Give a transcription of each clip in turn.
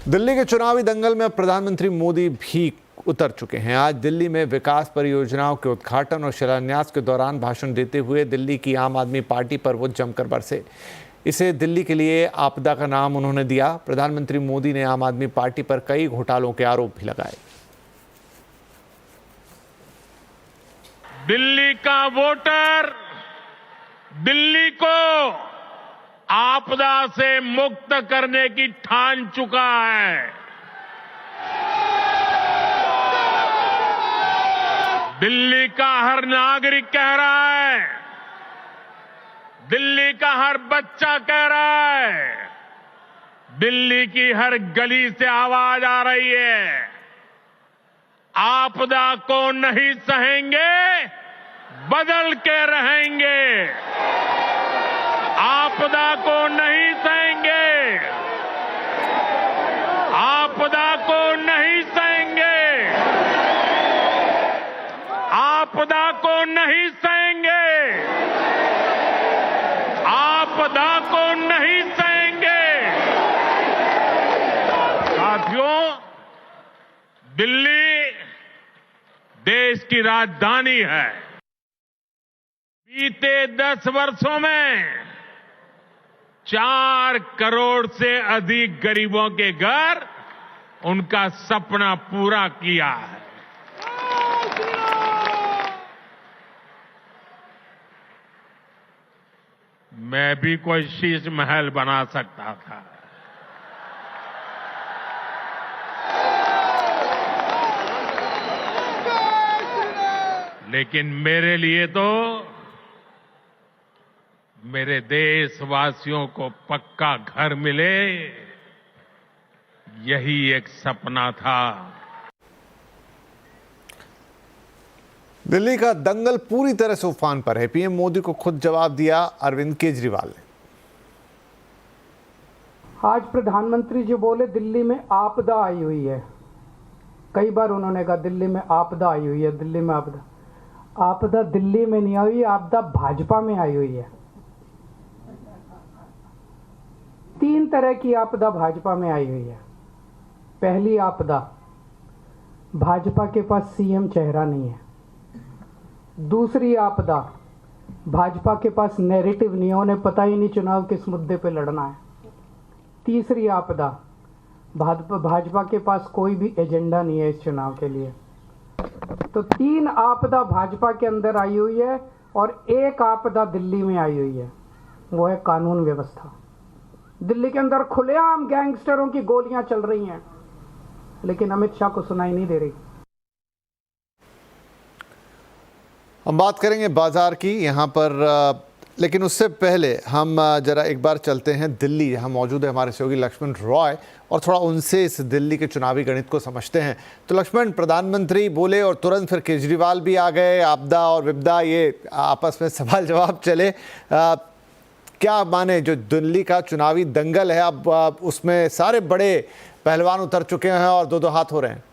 दिल्ली के चुनावी दंगल में अब प्रधानमंत्री मोदी भी उतर चुके हैं। आज दिल्ली में विकास परियोजनाओं के उद्घाटन और शिलान्यास के दौरान भाषण देते हुए दिल्ली की आम आदमी पार्टी पर वो जमकर बरसे। इसे दिल्ली के लिए आपदा का नाम उन्होंने दिया। प्रधानमंत्री मोदी ने आम आदमी पार्टी पर कई घोटालों के आरोप भी लगाए। दिल्ली का वोटर दिल्ली को आपदा से मुक्त करने की ठान चुका है। दिल्ली का हर नागरिक कह रहा है, दिल्ली का हर बच्चा कह रहा है, दिल्ली की हर गली से आवाज आ रही है, आपदा को नहीं सहेंगे, बदल के रहेंगे। आपदा को नहीं सहेंगे, आपदा को नहीं सहेंगे, आपदा को नहीं सहेंगे, आपदा को नहीं सहेंगे। साथियों, दिल्ली देश की राजधानी है। बीते 10 वर्षों में 4 करोड़ से अधिक गरीबों के घर उनका सपना पूरा किया है। मैं भी कोई शीश महल बना सकता था, लेकिन मेरे लिए तो मेरे देशवासियों को पक्का घर मिले, यही एक सपना था। दिल्ली का दंगल पूरी तरह से उफान पर है। पीएम मोदी को खुद जवाब दिया अरविंद केजरीवाल ने। आज प्रधानमंत्री जी बोले दिल्ली में आपदा आई हुई है। कई बार उन्होंने कहा दिल्ली में आपदा आई हुई है, दिल्ली में आपदा। आपदा दिल्ली में नहीं आई, आपदा भाजपा में आई हुई है। 3 तरह की आपदा भाजपा में आई हुई है। पहली आपदा, भाजपा के पास सीएम चेहरा नहीं है। दूसरी आपदा, भाजपा के पास नैरेटिव नहीं है, उन्हें पता ही नहीं चुनाव किस मुद्दे पे लड़ना है। तीसरी आपदा, भाजपा के पास कोई भी एजेंडा नहीं है इस चुनाव के लिए। तो 3 आपदा भाजपा के अंदर आई हुई है और एक आपदा दिल्ली में आई हुई है, वो है कानून व्यवस्था। दिल्ली के अंदर खुलेआम गैंगस्टरों की गोलियां चल रही हैं, लेकिन अमित शाह को सुनाई नहीं दे रही। हम बात करेंगे बाजार की यहाँ पर, लेकिन उससे पहले हम जरा एक बार चलते हैं दिल्ली, जहाँ मौजूद है हमारे सहयोगी लक्ष्मण रॉय, और थोड़ा उनसे इस दिल्ली के चुनावी गणित को समझते हैं। तो लक्ष्मण, प्रधानमंत्री बोले और तुरंत फिर केजरीवाल भी आ गए। आपदा और विपदा, ये आपस में सवाल जवाब चले। क्या माने जो दिल्ली का चुनावी दंगल है, अब उसमें सारे बड़े पहलवान उतर चुके हैं और दो हाथ हो रहे हैं।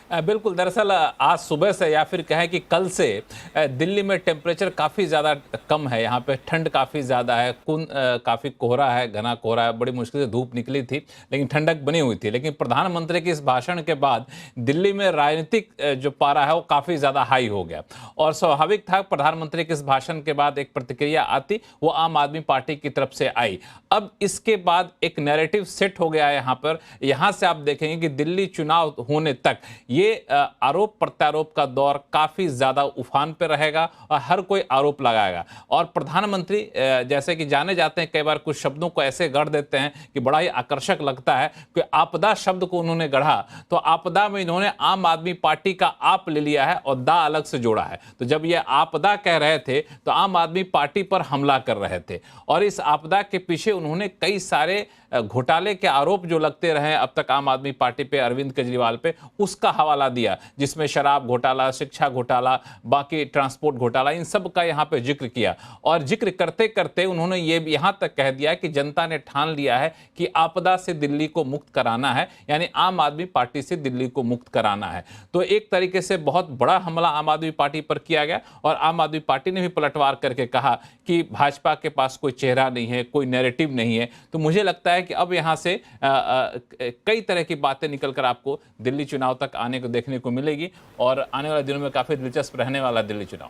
बिल्कुल, दरअसल आज सुबह से या फिर कहें कि कल से दिल्ली में टेम्परेचर काफ़ी ज़्यादा कम है। यहाँ पे ठंड काफ़ी ज़्यादा है, काफ़ी कोहरा है, घना कोहरा है। बड़ी मुश्किल से धूप निकली थी, लेकिन ठंडक बनी हुई थी। लेकिन प्रधानमंत्री के इस भाषण के बाद दिल्ली में राजनीतिक जो पारा है वो काफ़ी ज़्यादा हाई हो गया। और स्वाभाविक था प्रधानमंत्री के इस भाषण के बाद एक प्रतिक्रिया आती, वो आम आदमी पार्टी की तरफ से आई। अब इसके बाद एक नैरेटिव सेट हो गया है यहाँ पर। यहाँ से आप देखेंगे कि दिल्ली चुनाव होने तक ये आरोप प्रत्यारोप का दौर काफी ज्यादा उफान पे रहेगा और हर कोई आरोप लगाएगा। और प्रधानमंत्री जैसे कि जाने जाते हैं, कई बार कुछ शब्दों को ऐसे गढ़ देते हैं कि बड़ा ही आकर्षक लगता है कि आपदा शब्द को उन्होंने गढ़ा, तो आपदा में इन्होंने आम आदमी पार्टी का आप ले लिया है और दा अलग से जोड़ा है। तो जब ये आपदा कह रहे थे तो आम आदमी पार्टी पर हमला कर रहे थे, और इस आपदा के पीछे उन्होंने कई सारे घोटाले के आरोप जो लगते रहे अब तक आम आदमी पार्टी पे, अरविंद केजरीवाल पे, उसका वाला दिया, जिसमें शराब घोटाला, शिक्षा घोटाला, बाकी ट्रांसपोर्ट घोटाला, इन सब का यहाँ पे जिक्र किया। और जिक्र करते करते उन्होंने ये यहाँ तक कह दिया कि जनता ने ठान लिया है कि आपदा से दिल्ली को मुक्त कराना है, यानी आम आदमी पार्टी से दिल्ली को मुक्त कराना है। तो एक तरीके से बहुत बड़ा हमला आम आदमी पार्टी पर किया गया और आम आदमी पार्टी ने भी पलटवार करके कहा कि भाजपा के पास कोई चेहरा नहीं है, कोई नैरेटिव नहीं है। तो मुझे लगता है कि अब यहां से कई तरह की बातें निकलकर आपको दिल्ली चुनाव तक आने को देखने को मिलेगी और आने वाले दिनों में काफी दिलचस्प रहने वाला दिल्ली चुनाव।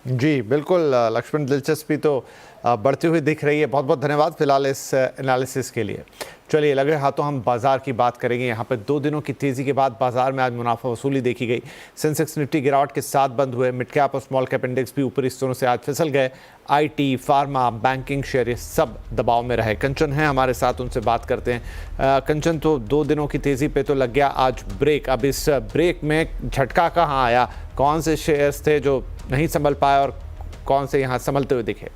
जी बिल्कुल लक्ष्मण, दिलचस्पी तो बढ़ती हुई दिख रही है। बहुत बहुत धन्यवाद फिलहाल इस एनालिसिस के लिए। चलिए लगे हाथों हम बाजार की बात करेंगे। यहाँ पर 2 दिनों की तेज़ी के बाद बाजार में आज मुनाफा वसूली देखी गई। सेंसेक्स निफ्टी गिरावट के साथ बंद हुए। मिड कैप और स्मॉल कैप इंडेक्स भी ऊपरी स्तरों से आज फिसल गए। आईटी, फार्मा, बैंकिंग शेयर ये सब दबाव में रहे। कंचन हैं हमारे साथ, उनसे बात करते हैं। कंचन, तो 2 दिनों की तेज़ी पे तो लग गया आज ब्रेक। अब इस ब्रेक में झटका कहाँ आया? कौन से शेयर्स थे जो नहीं संभल पाए और कौन से यहाँ संभलते हुए दिखे?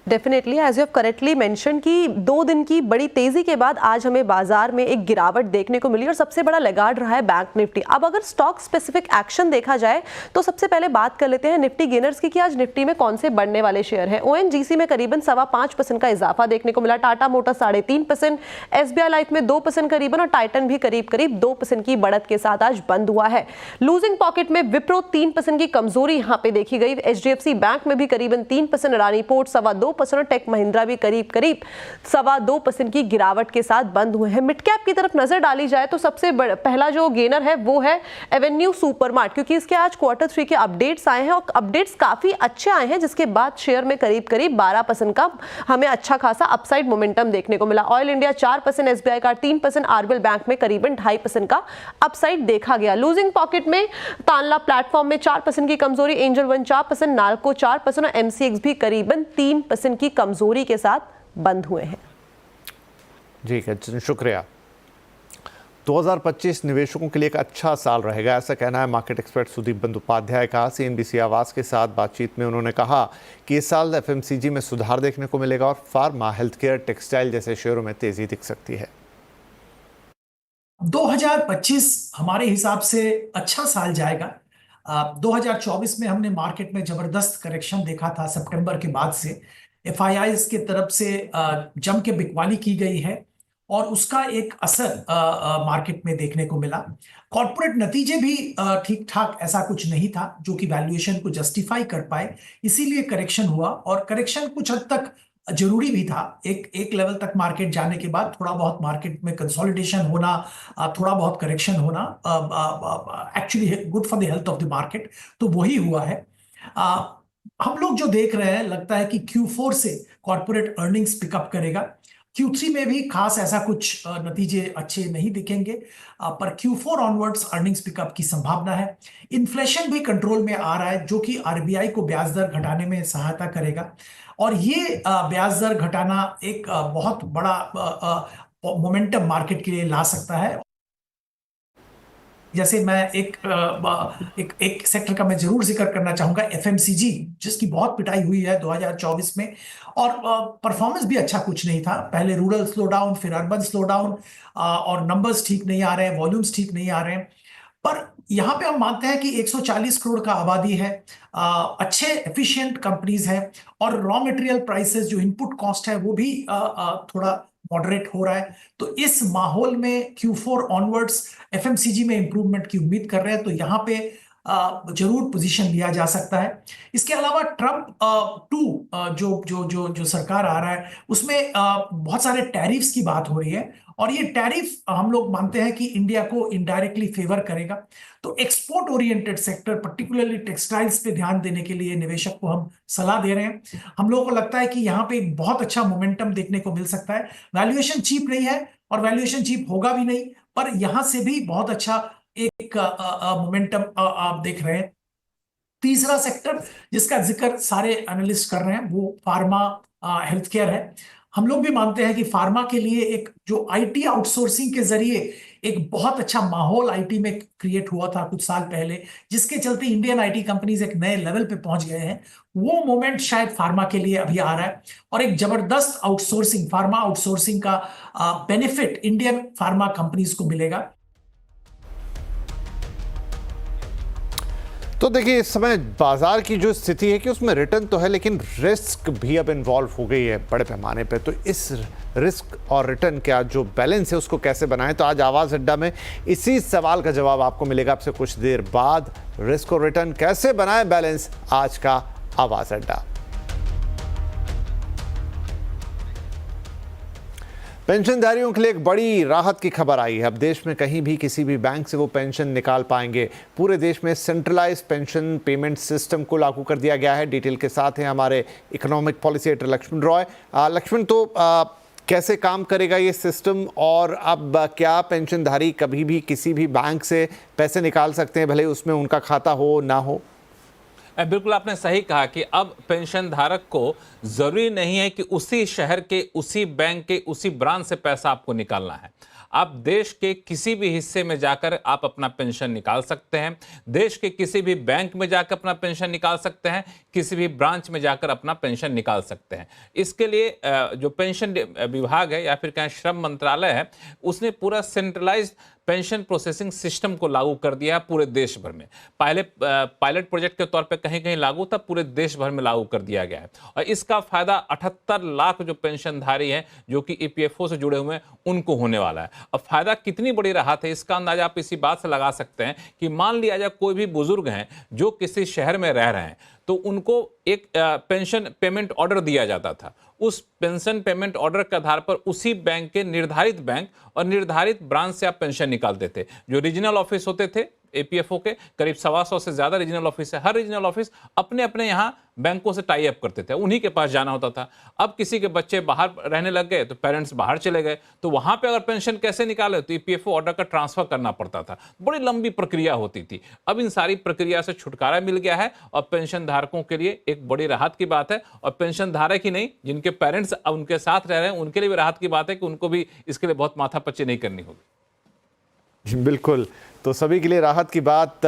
Definitely as you have correctly mention कि 2 दिन की बड़ी तेजी के बाद आज हमें बाजार में एक गिरावट देखने को मिली और सबसे बड़ा लगाड़ रहा है बैंक निफ्टी। अब अगर स्टॉक स्पेसिफिक एक्शन देखा जाए तो सबसे पहले बात कर लेते हैं निफ्टी गेनर्स की कि आज निफ्टी में कौन से बढ़ने वाले शेयर हैं। ओएनजीसी में करीबन 5.25% का इजाफा देखने को मिला, टाटा मोटर्स 3.5%, एसबीआई लाइफ में 2% करीबन और टाइटन भी करीब 2% की बढ़त के साथ आज बंद हुआ है। लूजिंग पॉकेट में विप्रो 3% की कमजोरी यहां पे देखी गई। एचडीएफसी बैंक में भी करीबन 3%, अडानी पोर्ट 2.25% और टेक महिंद्रा भी करीब 2.25% की गिरावट के साथ बंद हुए हैं। मिड कैप की तरफ नजर डाली जाए तो सबसे पहला जो गेनर है वो है एवेन्यू सुपरमार्ट, क्योंकि इसके आज Q3 के अपडेट्स आए हैं और अपडेट्स काफी अच्छे आए हैं, जिसके बाद शेयर में करीब 12% का हमें अच्छा खासा अपसाइड मोमेंटम देखने को मिला। ऑयल इंडिया 4%, एसबीआई का 3%, आरबीएल बैंक में करीबन 2.5% का अपसाइड देखा गया। लूजिंग पॉकेट में तानला प्लेटफॉर्म में 4% की कमजोरी, एंजल वन 4%, नाल्को 4% और एमसीएक्स भी करीबन 3% की कमजोरी के साथ बंद हुए हैं। जी शुक्रिया। 2025 निवेशकों के लिए एक अच्छा साल रहेगा, ऐसा कहना है मार्केट एक्सपर्ट सुदीप बंदोपाध्याय का। सीएनबीसी आवाज के साथ बातचीत में उन्होंने कहा कि इस साल एफएमसीजी में सुधार देखने को मिलेगा और फार्मा, हेल्थ केयर, टेक्सटाइल जैसे शेयरों में तेजी दिख सकती है। 2025 हमारे हिसाब से अच्छा साल जाएगा। 2024 में हमने मार्केट में जबरदस्त करेक्शन देखा था। सितंबर के बाद से एफआईआईज के तरफ से जम के बिकवाली की गई है और उसका एक असर मार्केट में देखने को मिला। कॉर्पोरेट नतीजे भी ठीक ठाक ऐसा कुछ नहीं था जो कि वैल्यूएशन को जस्टिफाई कर पाए, इसीलिए करेक्शन हुआ और करेक्शन कुछ हद तक जरूरी भी था। एक लेवल तक मार्केट जाने के बाद थोड़ा बहुत मार्केट में कंसोलिडेशन होना, थोड़ा बहुत करेक्शन होना actually good for the health of the market, तो वही हुआ है। हम लोग जो देख रहे हैं, लगता है कि Q4 से कॉर्पोरेट अर्निंग्स पिकअप करेगा। Q3 में भी खास ऐसा कुछ नतीजे अच्छे नहीं दिखेंगे, पर Q4 ऑनवर्ड्स अर्निंग्स पिकअप की संभावना है। इन्फ्लेशन भी कंट्रोल में आ रहा है, जो कि आरबीआई को ब्याज दर घटाने में सहायता करेगा और ये ब्याज दर घटाना एक बहुत बड़ा मोमेंटम मार्केट के लिए ला सकता है। जैसे मैं एक सेक्टर का मैं जरूर जिक्र करना चाहूंगा, एफएमसीजी, जिसकी बहुत पिटाई हुई है 2024 में और परफॉर्मेंस भी अच्छा कुछ नहीं था। पहले रूरल स्लो डाउन, फिर अर्बन स्लो डाउन और नंबर्स ठीक नहीं आ रहे हैं, वॉल्यूम्स ठीक नहीं आ रहे हैं। पर यहाँ पे हम मानते हैं कि 140 करोड़ का आबादी है, अच्छे एफिशिएंट कंपनीज हैं और रॉ मटेरियल प्राइसेस, जो इनपुट कॉस्ट है, वो भी थोड़ा मॉडरेट हो रहा है। तो इस माहौल में Q4 ऑनवर्ड्स एफएमसीजी में इंप्रूवमेंट की उम्मीद कर रहे हैं, तो यहाँ पे जरूर पोजीशन लिया जा सकता है। इसके अलावा ट्रम्प 2 जो सरकार आ रहा है, उसमें बहुत सारे टैरिफ्स की बात हो रही है और ये टैरिफ हम लोग मानते हैं कि इंडिया को इनडायरेक्टली फेवर करेगा। तो export oriented sector, particularly textiles पे ध्यान देने के लिए निवेशक को हम सलाह दे रहे हैं। हम लोगों को लगता है कि यहाँ पे बहुत अच्छा मोमेंटम देखने को मिल सकता है। वैल्यूएशन चीप नहीं है और वैल्यूएशन चीप होगा भी नहीं, पर यहां से भी बहुत अच्छा एक मोमेंटम आप देख रहे हैं। तीसरा सेक्टर जिसका जिक्र सारे एनालिस्ट कर रहे हैं, वो फार्मा, हेल्थ केयर है। हम लोग भी मानते हैं कि फार्मा के लिए एक जो आईटी आउटसोर्सिंग के जरिए एक बहुत अच्छा माहौल आईटी में क्रिएट हुआ था कुछ साल पहले, जिसके चलते इंडियन आईटी कंपनीज एक नए लेवल पे पहुंच गए हैं, वो मोमेंट शायद फार्मा के लिए अभी आ रहा है और एक जबरदस्त आउटसोर्सिंग, फार्मा आउटसोर्सिंग का बेनिफिट इंडियन फार्मा कंपनीज को मिलेगा। तो देखिए इस समय बाजार की जो स्थिति है कि उसमें रिटर्न तो है लेकिन रिस्क भी अब इन्वॉल्व हो गई है बड़े पैमाने पे। तो इस रिस्क और रिटर्न का जो बैलेंस है उसको कैसे बनाएं, तो आज आवाज़ अड्डा में इसी सवाल का जवाब आपको मिलेगा आपसे कुछ देर बाद। रिस्क और रिटर्न कैसे बनाएं बैलेंस, आज का आवाज़ अड्डा। पेंशनधारियों के लिए एक बड़ी राहत की खबर आई है। अब देश में कहीं भी किसी भी बैंक से वो पेंशन निकाल पाएंगे। पूरे देश में सेंट्रलाइज पेंशन पेमेंट सिस्टम को लागू कर दिया गया है। डिटेल के साथ हैं हमारे economic policy editor Lakshman Roy. Lakshman, तो कैसे काम करेगा ये सिस्टम, और अब क्या पेंशनधारी कभी भी किसी भी बैंक से पैसे निकाल सकते हैं, भले उसमें उनका खाता हो ना हो? बिल्कुल आपने सही कहा कि अब पेंशन धारक को जरूरी नहीं है कि उसी शहर के, उसी बैंक के, उसी ब्रांच से पैसा आपको निकालना है। आप देश के किसी भी हिस्से में जाकर आप अपना पेंशन निकाल सकते हैं। देश के किसी भी बैंक में जाकर अपना पेंशन निकाल सकते हैं, किसी भी ब्रांच में जाकर अपना पेंशन निकाल सकते हैं। इसके लिए जो पेंशन विभाग है या फिर कहें श्रम मंत्रालय है, उसने पूरा सेंट्रलाइज्ड पेंशन प्रोसेसिंग सिस्टम को लागू कर दिया है पूरे देश भर में। पहले पायलट प्रोजेक्ट के तौर पे कहीं-कहीं लागू था, पूरे देश भर में लागू कर दिया गया है। और इसका फायदा 78 लाख जो पेंशनधारी हैं जो कि ईपीएफओ से जुड़े हुए हैं उनको होने वाला है। अब फायदा कितनी बड़ी राहत है इसका अंदाजा आप इसी बात से लगा सकते हैं कि मान लिया जाए कोई भी बुजुर्ग हैं जो किसी शहर में रह रहे हैं, तो उनको एक पेंशन पेमेंट ऑर्डर दिया जाता था। उस पेंशन पेमेंट ऑर्डर के आधार पर उसी बैंक के निर्धारित बैंक और निर्धारित ब्रांच से आप पेंशन निकालते थे। जो रीजनल ऑफिस होते थे एपीएफओ के, करीब 125 से ज्यादा रीजनल ऑफिस है। हर रीजनल ऑफिस अपने अपने यहाँ बैंकों से टाई अप करते थे, उन्हीं के पास जाना होता था। अब किसी के बच्चे बाहर रहने लग गए तो पेरेंट्स बाहर चले गए, तो वहां पे अगर पेंशन कैसे निकाले तो ईपीएफओ ऑर्डर का ट्रांसफर करना पड़ता था। बड़ी लंबी प्रक्रिया होती थी। अब इन सारी प्रक्रिया से छुटकारा मिल गया है और पेंशन धारकों के लिए एक बड़ी राहत की बात है। और पेंशन धारक ही नहीं, जिनके पेरेंट्स उनके साथ रह रहे हैं उनके लिए भी राहत की बात है कि उनको भी इसके लिए बहुत माथापच्ची नहीं करनी होगी। बिल्कुल, तो सभी के लिए राहत की बात,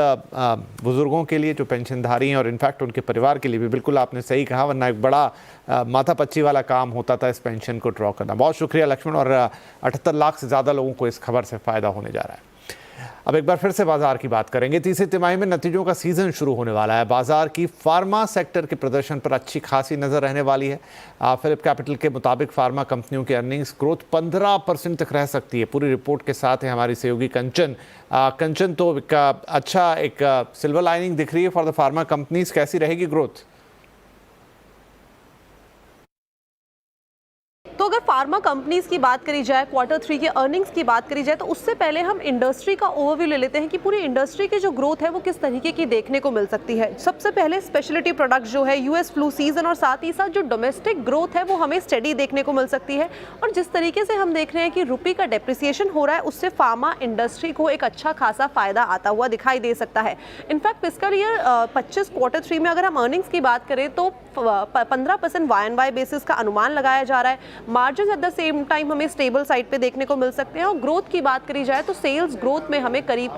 बुजुर्गों के लिए जो पेंशनधारी हैं और इनफैक्ट उनके परिवार के लिए भी। बिल्कुल आपने सही कहा, वरना एक बड़ा माथापच्ची वाला काम होता था इस पेंशन को ड्रॉ करना। बहुत शुक्रिया लक्ष्मण, और 78 लाख से ज़्यादा लोगों को इस खबर से फ़ायदा होने जा रहा है। अब एक बार फिर से बाजार की बात करेंगे। तीसरी तिमाही में नतीजों का सीजन शुरू होने वाला है। बाजार की फार्मा सेक्टर के प्रदर्शन पर अच्छी खासी नजर रहने वाली है। फिलिप कैपिटल के मुताबिक फार्मा कंपनियों की अर्निंग्स ग्रोथ 15% तक रह सकती है। पूरी रिपोर्ट के साथ है हमारी सहयोगी कंचन। कंचन, तो एक सिल्वर लाइनिंग दिख रही है फॉर द फार्मा कंपनीज, कैसी रहेगी ग्रोथ? तो अगर फार्मा कंपनीज की बात करी जाए, क्वार्टर 3 के अर्निंग्स की बात करी जाए, तो उससे पहले हम इंडस्ट्री का ओवरव्यू ले लेते हैं कि पूरी इंडस्ट्री की जो ग्रोथ है वो किस तरीके की देखने को मिल सकती है। सबसे पहले स्पेशलिटी प्रोडक्ट जो है, यूएस फ्लू सीजन और साथ ही साथ जो डोमेस्टिक ग्रोथ है वो हमें स्टेडी देखने को मिल सकती है। और जिस तरीके से हम देख रहे हैं कि रुपये का डेप्रिसिएशन हो रहा है, उससे फार्मा इंडस्ट्री को एक अच्छा खासा फायदा आता हुआ दिखाई दे सकता है। इनफैक्ट फिस्कल ईयर 25 क्वार्टर 3 में अगर हम अर्निंग्स की बात करें तो 15% YoY बेसिस का अनुमान लगाया जा रहा है। Margin at the same time हमें स्टेबल साइड पे देखने को मिल सकते हैं। और ग्रोथ की बात करी जाए तो सेल्स ग्रोथ में हमें करीब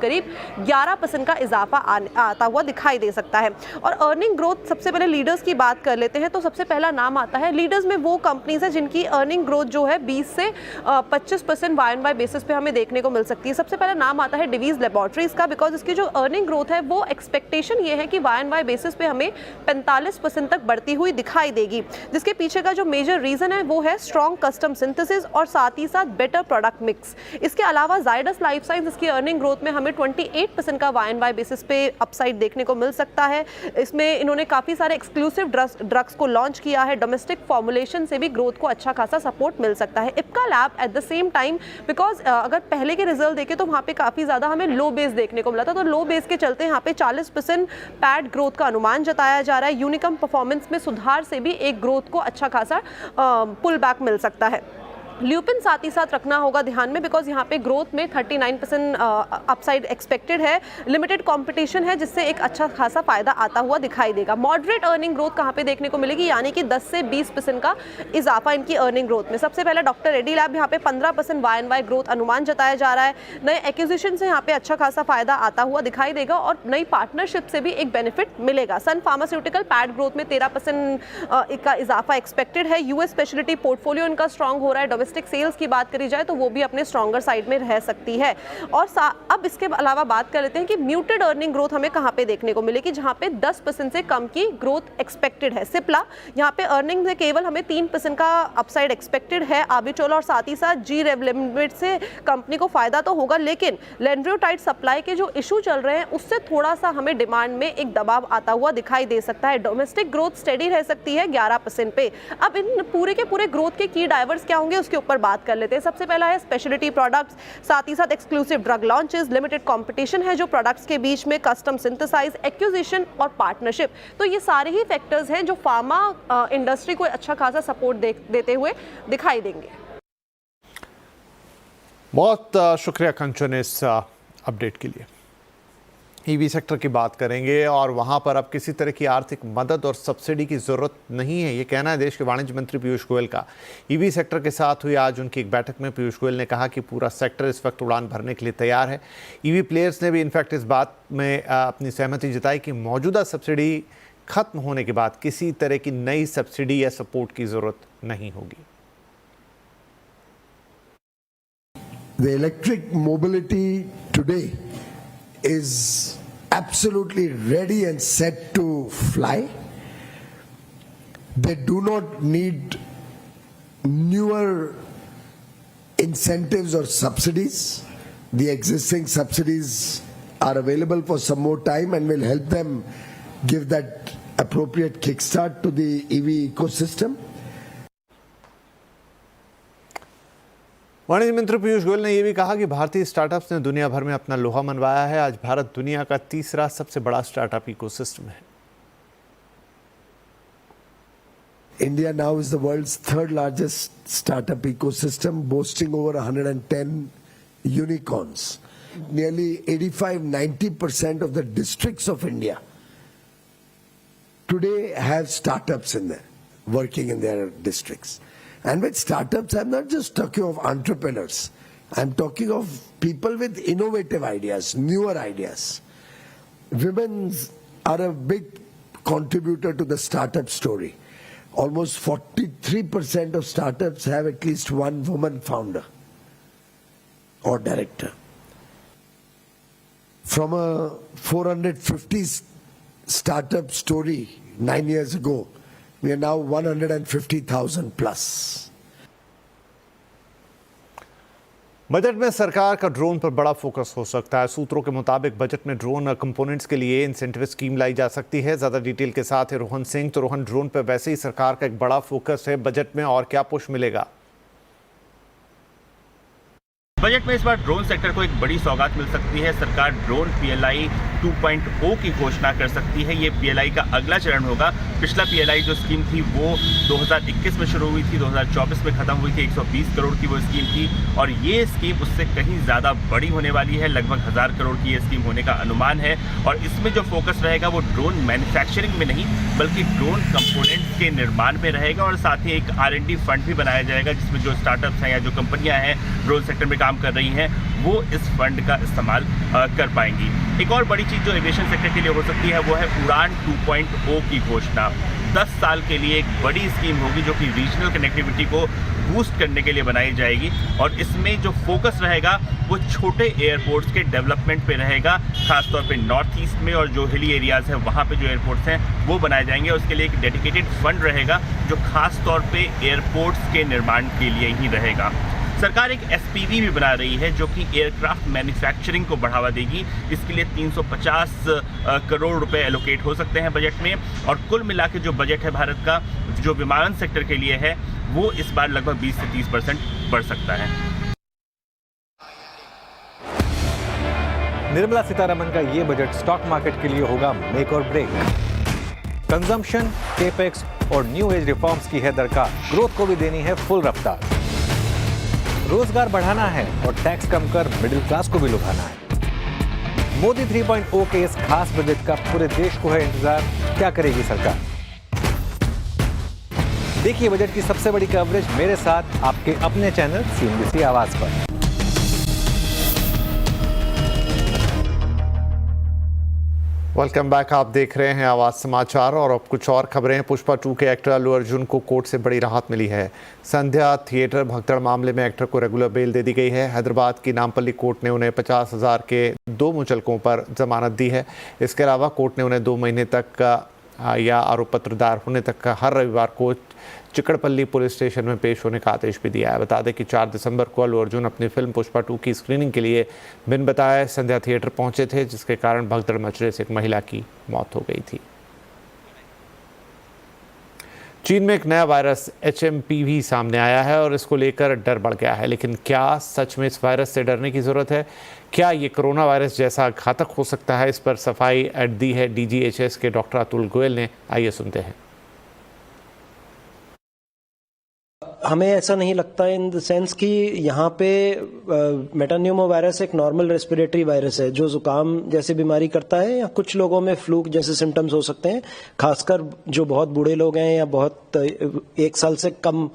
11% का इजाफा आता हुआ दिखाई दे सकता है। और अर्निंग ग्रोथ, सबसे पहले लीडर्स की बात कर लेते हैं, तो सबसे पहला नाम आता है लीडर्स में वो कंपनीज है जिनकी अर्निंग ग्रोथ जो है 20 से 25% YoY बेसिस पे हमें देखने को मिल सकती है। सबसे पहला नाम आता है डिवीज लेबोरेटरीज का, बिकॉज इसकी जो अर्निंग ग्रोथ है वो एक्सपेक्टेशन ये है कि YoY बेसिस पे हमें 45% तक बढ़ती हुई दिखाई देगी। जिसके पीछे का जो मेजर रीजन है वो है स्ट्रॉन्ग कस्टम सिंथेसिस और साथ ही साथ बेटर प्रोडक्ट मिक्स। इसके अलावा जायडस लाइफ साइंस, इसकी अर्निंग ग्रोथ में हमें 28% का YoY बेसिस पे अपसाइड देखने को मिल सकता है। इसमें इन्होंने काफ़ी सारे एक्सक्लूसिव ड्रग्स को लॉन्च किया है। डोमेस्टिक फॉर्मुलेशन से भी ग्रोथ को अच्छा खासा सपोर्ट मिल सकता है। Ipca lab at the same time, because अगर पहले के रिजल्ट देखें तो वहाँ पे काफ़ी ज़्यादा हमें लो बेस देखने को मिला था, तो लो बेस के चलते यहाँ पे 40% पैड ग्रोथ का अनुमान जताया जा रहा है। यूनिकम परफॉर्मेंस में सुधार से भी एक ग्रोथ को अच्छा खासा पुल बैक मिल सकता है। ल्यूपिन साथ ही साथ रखना होगा ध्यान में, बिकॉज यहाँ पे ग्रोथ में 39% अपसाइड एक्सपेक्टेड है। लिमिटेड कंपटीशन है जिससे एक अच्छा खासा फायदा आता हुआ दिखाई देगा। मॉडरेट अर्निंग ग्रोथ कहाँ पे देखने को मिलेगी, यानी कि 10 से 20% का इजाफा इनकी अर्निंग ग्रोथ में। सबसे पहले डॉक्टर रेड्डी लैब, यहाँ पे 15% YoY ग्रोथ अनुमान जताया जा रहा है। नए एक्विजिशन से यहाँ पे अच्छा खासा फायदा आता हुआ दिखाई देगा और नई पार्टनरशिप से भी एक बेनिफिट मिलेगा। सन फार्मास्यूटिकल पैड ग्रोथ में 13% का इजाफा एक्सपेक्टेड है। यूएस स्पेशलिटी पोर्टफोलियो इनका स्ट्रांग हो रहा है। डोमेस्टिक सेल्स की बात करी जाए तो वो भी अपने स्ट्रॉन्गर साइड में रह सकती है। और अब इसके अलावा बात कर लेते हैं कि म्यूटेड अर्निंग ग्रोथ हमें कहाँ पे देखने को मिलेगी, जहाँ पे 10% से कम की ग्रोथ एक्सपेक्टेड है। सिप्ला यहाँ पे अर्निंग में केवल हमें 3% का अपसाइड एक्सपेक्टेड है। आर्बिट्रोल और साथ ही साथ जी रेव लिमिटेड से कंपनी को फायदा तो होगा, लेकिन लैंड्रियोटाइड सप्लाई के जो इशू चल रहे हैं उससे थोड़ा सा हमें डिमांड में एक दबाव आता हुआ दिखाई दे सकता है। डोमेस्टिक ग्रोथ स्टेडी रह सकती है 11% पे। अब इन पूरे के पूरे ग्रोथ के की ड्राइवर्स क्या होंगे उसके ऊपर बात कर लेते हैं। सबसे पहला है स्पेशलिटी प्रोडक्ट्स, साथ ही साथ exclusive drug launches, limited competition है जो प्रोडक्ट्स के बीच में, कस्टम सिंथेसाइज, एक्विजिशन और पार्टनरशिप। तो ये सारे ही फैक्टर्स हैं जो फार्मा इंडस्ट्री को अच्छा खासा सपोर्ट देते हुए दिखाई देंगे। बहुत शुक्रिया कंचन इस अपडेट के लिए। ईवी सेक्टर की बात करेंगे और वहां पर अब किसी तरह की आर्थिक मदद और सब्सिडी की ज़रूरत नहीं है, ये कहना है देश के वाणिज्य मंत्री पीयूष गोयल का। ईवी सेक्टर के साथ हुई आज उनकी एक बैठक में पीयूष गोयल ने कहा कि पूरा सेक्टर इस वक्त उड़ान भरने के लिए तैयार है। ईवी प्लेयर्स ने भी इनफैक्ट इस बात में अपनी सहमति जताई कि मौजूदा सब्सिडी खत्म होने के बाद किसी तरह की नई सब्सिडी या सपोर्ट की ज़रूरत नहीं होगी। The electric mobility today is absolutely ready and set to fly. They do not need newer incentives or subsidies. The existing subsidies are available for some more time and will help them give that appropriate kickstart to the EV ecosystem. वाणिज्य मंत्री पीयूष गोयल ने यह भी कहा कि भारतीय startups ने दुनिया भर में अपना लोहा मनवाया है। आज भारत दुनिया का तीसरा सबसे बड़ा स्टार्टअप इकोसिस्टम है। India now is the world's third largest startup ecosystem, boasting over 110 unicorns. Nearly 85-90% of the districts of India today have startups in there, working in their districts. And with startups, I'm not just talking of entrepreneurs. I'm talking of people with innovative ideas, newer ideas. Women are a big contributor to the startup story. Almost 43% of startups have at least one woman founder or director. From a 450 startup story 9 years ago, we are now 150,000 plus. Budget में सरकार का drone पर बड़ा focus हो सकता है। सूत्रों के मुताबिक बजट में ड्रोन कंपोनेंट्स के लिए इंसेंटिव स्कीम लाई जा सकती है। ज़्यादा डिटेल के साथ है रोहन सिंह। तो रोहन, ड्रोन पर वैसे ही सरकार का एक बड़ा फोकस है, बजट में और क्या पुश मिलेगा? बजट में इस बार ड्रोन सेक्टर को एक बड़ी सौगात मिल सकती है। सरकार ड्रोन PLI 2.0 की घोषणा कर सकती है। ये PLI का अगला चरण होगा। पिछला PLI जो स्कीम थी वो 2021 में शुरू हुई थी, 2024 में खत्म हुई थी। 120 करोड़ की वो स्कीम थी और ये स्कीम उससे कहीं ज़्यादा बड़ी होने वाली है। लगभग 1000 करोड़ की ये स्कीम होने का अनुमान है और इसमें जो फोकस रहेगा वो ड्रोन मैन्युफैक्चरिंग में नहीं बल्कि ड्रोन कंपोनेंट्स के निर्माण में रहेगा और साथ ही एक R&D फंड भी बनाया जाएगा जिसमें जो स्टार्टअप्स हैं या जो कंपनियां हैं ड्रोन सेक्टर में काम कर रही हैं वो इस फंड का इस्तेमाल कर पाएंगी। एक और बड़ी चीज़ जो एविएशन सेक्टर के लिए हो सकती है वो है उड़ान 2.0 की घोषणा। 10 साल के लिए एक बड़ी स्कीम होगी जो कि रीजनल कनेक्टिविटी को बूस्ट करने के लिए बनाई जाएगी और इसमें जो फोकस रहेगा वो छोटे एयरपोर्ट्स के डेवलपमेंट पे रहेगा, खासतौर पे नॉर्थ ईस्ट में और जो हिली एरियाज़ हैं वहाँ पे जो एयरपोर्ट्स हैं वो बनाए जाएंगे। उसके लिए एक डेडिकेटेड फंड रहेगा जो खासतौर पे एयरपोर्ट्स के निर्माण के लिए ही रहेगा। सरकार एक SPV भी बना रही है जो कि एयरक्राफ्ट मैन्युफैक्चरिंग को बढ़ावा देगी। इसके लिए 350 करोड़ रुपए एलोकेट हो सकते हैं बजट में और कुल मिला के जो बजट है भारत का जो विमानन सेक्टर के लिए है वो इस बार लगभग 20 से 30% बढ़ सकता है। निर्मला सीतारमण का ये बजट स्टॉक मार्केट के लिए होगा मेक और ब्रेक। कंजम्पशन, केपेक्स और न्यू एज रिफॉर्म्स की है दरकार। ग्रोथ को भी देनी है फुल रफ्तार। रोजगार बढ़ाना है और टैक्स कम कर मिडिल क्लास को भी लुभाना है। मोदी 3.0 के इस खास बजट का पूरे देश को है इंतजार। क्या करेगी सरकार? देखिए बजट की सबसे बड़ी कवरेज मेरे साथ आपके अपने चैनल CNBC आवाज पर। Welcome back. आप देख रहे हैं आवाज समाचार और अब कुछ और खबरें हैं। पुष्पा 2 के एक्टर अल्लू अर्जुन को कोर्ट से बड़ी राहत मिली है। संध्या थिएटर भगदड़ मामले में एक्टर को रेगुलर बेल दे दी गई है। हैदराबाद की नामपल्ली कोर्ट ने उन्हें 50,000 के 2 मुचलकों पर जमानत दी है। इसके अलावा कोर्ट ने उन्हें 2 महीने तक या आरोप पत्र दायर होने तक का हर रविवार को चिकड़पल्ली पुलिस स्टेशन में पेश होने का आदेश भी दिया है। बता दें कि 4 दिसंबर को अल्लू अर्जुन अपनी फिल्म पुष्पा 2 की स्क्रीनिंग के लिए बिन बताए संध्या थिएटर पहुंचे थे, जिसके कारण भगदड़ मचने से एक महिला की मौत हो गई थी। चीन में एक नया वायरस HMPV सामने आया है और इसको लेकर डर बढ़ गया है। लेकिन क्या सच में इस वायरस से डरने की जरूरत है? क्या ये कोरोना वायरस जैसा घातक हो सकता है? इस पर सफाई दी है DGHS के डॉक्टर अतुल गोयल ने। आइए सुनते हैं। हमें ऐसा नहीं लगता इन द सेंस कि यहाँ पे मेटान्यूमो वायरस एक नॉर्मल रेस्पिरेटरी वायरस है जो जुकाम जैसी बीमारी करता है, या कुछ लोगों में फ्लू जैसे सिम्टम्स हो सकते हैं, खासकर जो बहुत बूढ़े लोग हैं या बहुत 1 साल से कम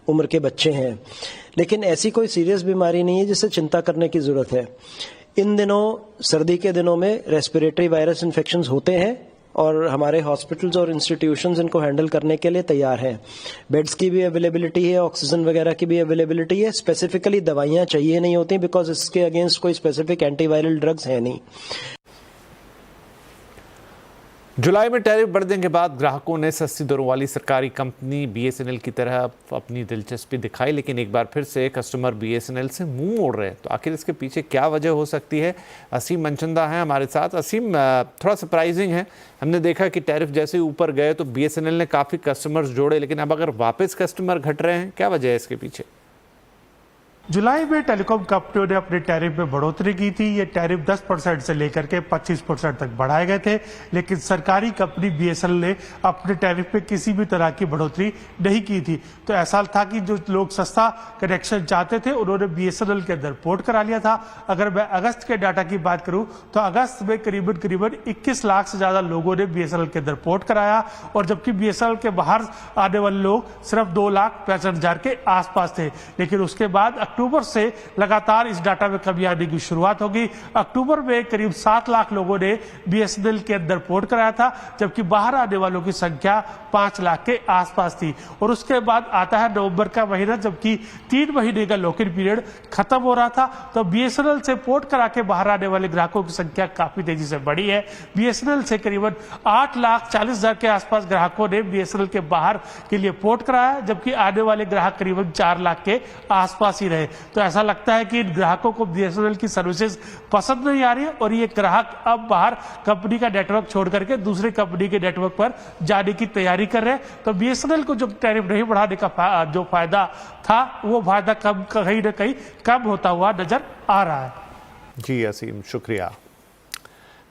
उम्र के बच्चे हैं। लेकिन ऐसी कोई सीरियस बीमारी नहीं है जिससे चिंता करने की जरूरत है। इन दिनों सर्दी के दिनों में रेस्पिरेटरी वायरस इन्फेक्शंस होते हैं और हमारे हॉस्पिटल्स और इंस्टीट्यूशंस इनको हैंडल करने के लिए तैयार हैं। बेड्स की भी अवेलेबिलिटी है, ऑक्सीजन वगैरह की भी अवेलेबिलिटी है। स्पेसिफिकली दवाइयां चाहिए नहीं होती बिकॉज इसके अगेंस्ट कोई स्पेसिफिक एंटीवायरल ड्रग्स है नहीं। जुलाई में टैरिफ बढ़ने के बाद ग्राहकों ने सस्ती दरों वाली सरकारी कंपनी BSNL की तरह अपनी दिलचस्पी दिखाई, लेकिन एक बार फिर से कस्टमर BSNL से मुंह मोड़ रहे हैं। तो आखिर इसके पीछे क्या वजह हो सकती है? असीम मनचंदा हैं हमारे साथ। असीम, थोड़ा सरप्राइजिंग है, हमने देखा कि टैरिफ जैसे ही ऊपर गए तो BSNL ने काफ़ी कस्टमर्स जोड़े, लेकिन अब अगर वापस कस्टमर घट रहे हैं, क्या वजह है इसके पीछे? जुलाई में टेलीकॉम कंपनियों ने अपने टैरिफ में बढ़ोतरी की थी। ये टैरिफ 10% से लेकर के 25% तक बढ़ाए गए थे, लेकिन सरकारी कंपनी BSNL ने अपने टैरिफ में किसी भी तरह की बढ़ोतरी नहीं की थी। तो ऐसा था कि जो लोग सस्ता कनेक्शन चाहते थे उन्होंने BSNL के अंदर पोर्ट करा लिया था। अगर मैं अगस्त के डाटा की बात करूं तो अगस्त में करीबन 21 लाख से ज्यादा लोगों ने BSNL के अंदर पोर्ट कराया, और जबकि BSNL के बाहर आने वाले लोग सिर्फ 2,65,000 के आसपास थे। लेकिन उसके बाद अक्टूबर से लगातार इस डाटा में कमी आने की शुरुआत होगी। अक्टूबर में करीब 7 लाख लोगों ने BSNL के अंदर पोर्ट कराया था, जबकि बाहर आने वालों की संख्या 5 लाख के आसपास थी। और उसके बाद आता है नवंबर का महीना, जबकि 3 महीने का लॉक-इन पीरियड खत्म हो रहा था। तो BSNL से पोर्ट करा के बाहर आने वाले ग्राहकों की संख्या काफी तेजी से बढ़ी है। BSNL से करीबन 8,40,000 के आसपास ग्राहकों ने BSNL के बाहर के लिए पोर्ट कराया, जबकि आने वाले ग्राहक करीबन 4 लाख के आसपास ही रहे। तो ऐसा लगता है कि इन ग्राहकों को BSNL की सर्विसेज पसंद नहीं आ रही है और ये ग्राहक अब बाहर कंपनी का नेटवर्क छोड़ करके दूसरे कंपनी के नेटवर्क पर जाने की तैयारी कर रहे हैं। तो BSNL को जो टैरिफ नहीं बढ़ाने का जो फायदा था, वो फायदा कहीं ना कहीं कम होता हुआ नजर आ रहा है। जी असीम, शुक्रिया।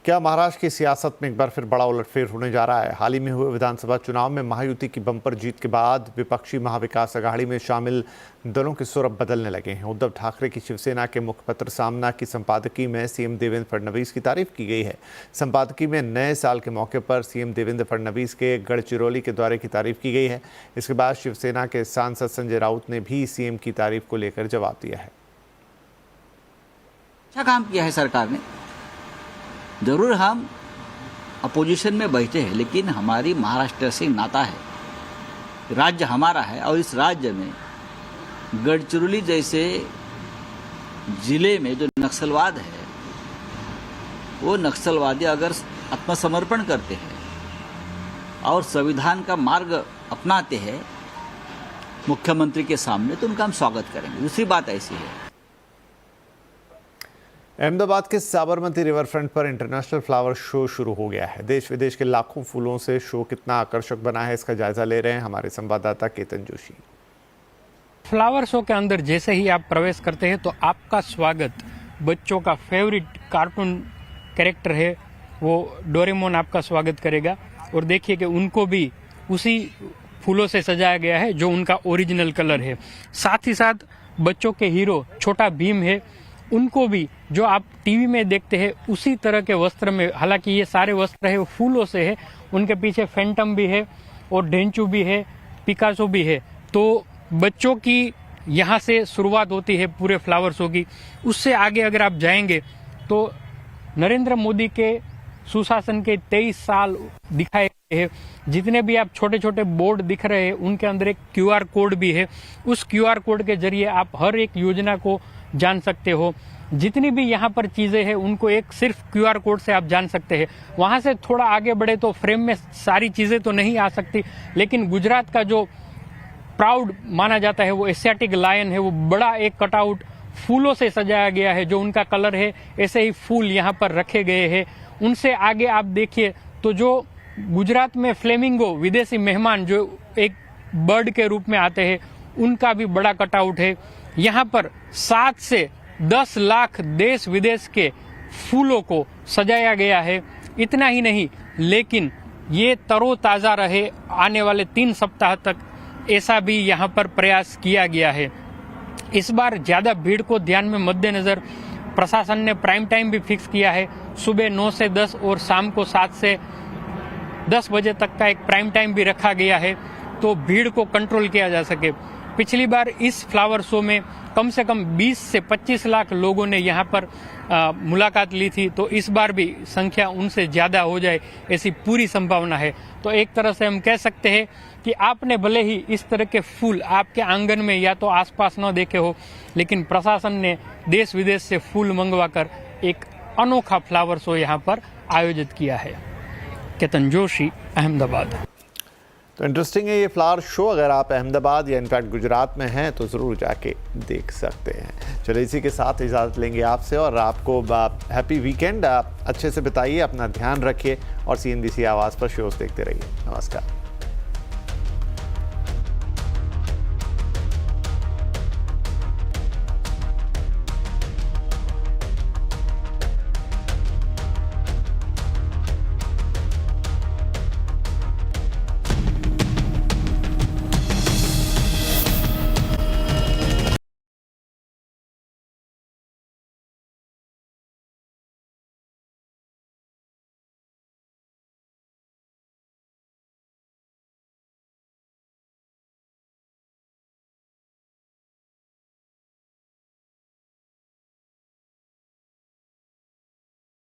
क्या महाराष्ट्र की सियासत में एक बार फिर बड़ा उलटफेर होने जा रहा है? हाल ही में हुए विधानसभा चुनाव में महायुति की बम्पर जीत के बाद विपक्षी महाविकास आघाड़ी में शामिल दलों के सुर अब बदलने लगे हैं। उद्धव ठाकरे की शिवसेना के मुखपत्र सामना की संपादकीय में CM देवेंद्र फडणवीस की तारीफ की गई है। संपादकीय में नए साल के मौके पर CM देवेंद्र फडणवीस के गढ़चिरौली के दौरे की तारीफ की गई है। इसके बाद शिवसेना के सांसद संजय राउत ने भी CM की तारीफ को लेकर जवाब दिया है। अच्छा काम किया है सरकार ने। जरूर हम अपोजिशन में बैठे हैं, लेकिन हमारी महाराष्ट्र से नाता है, राज्य हमारा है, और इस राज्य में गढ़चिरौली जैसे जिले में जो नक्सलवाद है, वो नक्सलवादी अगर आत्मसमर्पण करते हैं और संविधान का मार्ग अपनाते हैं मुख्यमंत्री के सामने, तो उनका हम स्वागत करेंगे। दूसरी बात ऐसी है, अहमदाबाद के साबरमती रिवर फ्रंट पर इंटरनेशनल फ्लावर शो शुरू हो गया है। देश विदेश के लाखों फूलों से शो कितना आकर्षक बना है, इसका जायजा ले रहे हैं हमारे संवाददाता केतन जोशी। फ्लावर शो के अंदर जैसे ही आप प्रवेश करते हैं तो आपका स्वागत बच्चों का फेवरेट कार्टून कैरेक्टर है वो डोरेमोन आपका स्वागत करेगा। और देखिए कि उनको भी उसी फूलों से सजाया गया है जो उनका ओरिजिनल कलर है। साथ ही साथ बच्चों के हीरो छोटा भीम है, उनको भी जो आप टीवी में देखते हैं उसी तरह के वस्त्र में, हालांकि ये सारे वस्त्र है वो फूलों से है, उनके पीछे फैंटम भी है और ढेंचू भी है, पिकासो भी है। तो बच्चों की यहाँ से शुरुआत होती है पूरे फ्लावर शो की। उससे आगे अगर आप जाएंगे तो नरेंद्र मोदी के सुशासन के 23 साल दिखाए गए हैं। जितने भी आप छोटे छोटे बोर्ड दिख रहे हैं उनके अंदर एक QR कोड भी है। उस QR कोड के जरिए आप हर एक योजना को जान सकते हो। जितनी भी यहाँ पर चीजें हैं उनको एक सिर्फ QR कोड से आप जान सकते हैं। वहां से थोड़ा आगे बढ़े तो फ्रेम में सारी चीजें तो नहीं आ सकती, लेकिन गुजरात का जो प्राउड माना जाता है वो एशियाटिक लायन है, वो बड़ा एक कटआउट फूलों से सजाया गया है। जो उनका कलर है ऐसे ही फूल यहाँ पर रखे गए हैं। उनसे आगे आप देखिए तो जो गुजरात में फ्लेमिंगो विदेशी मेहमान जो एक बर्ड के रूप में आते हैं उनका भी बड़ा कटआउट है। यहाँ पर 7 से 10 लाख देश विदेश के फूलों को सजाया गया है। इतना ही नहीं, लेकिन ये तरोताजा रहे आने वाले 3 सप्ताह तक, ऐसा भी यहाँ पर प्रयास किया गया है। इस बार ज्यादा भीड़ को ध्यान में मद्देनजर प्रशासन ने प्राइम टाइम भी फिक्स किया है। सुबह 9 से 10 और शाम को 7 से 10 बजे तक का एक प्राइम टाइम भी रखा गया है, तो भीड़ को कंट्रोल किया जा सके। पिछली बार इस फ्लावर शो में कम से कम 20 से 25 लाख लोगों ने यहाँ पर मुलाकात ली थी, तो इस बार भी संख्या उनसे ज्यादा हो जाए ऐसी पूरी संभावना है। तो एक तरह से हम कह सकते हैं कि आपने भले ही इस तरह के फूल आपके आंगन में या तो आसपास न देखे हो, लेकिन प्रशासन ने देश विदेश से फूल मंगवाकर एक अनोखा फ्लावर शो यहाँ पर आयोजित किया है। केतन जोशी, अहमदाबाद। तो इंटरेस्टिंग है ये फ्लावर शो। अगर आप अहमदाबाद या इनफैक्ट गुजरात में हैं तो ज़रूर जाके देख सकते हैं। चलिए इसी के साथ इजाज़त लेंगे आपसे और आपको हैप्पी वीकेंड। अच्छे से बिताइए, अपना ध्यान रखिए और CNBC आवाज़ पर शोज़ देखते रहिए। नमस्कार।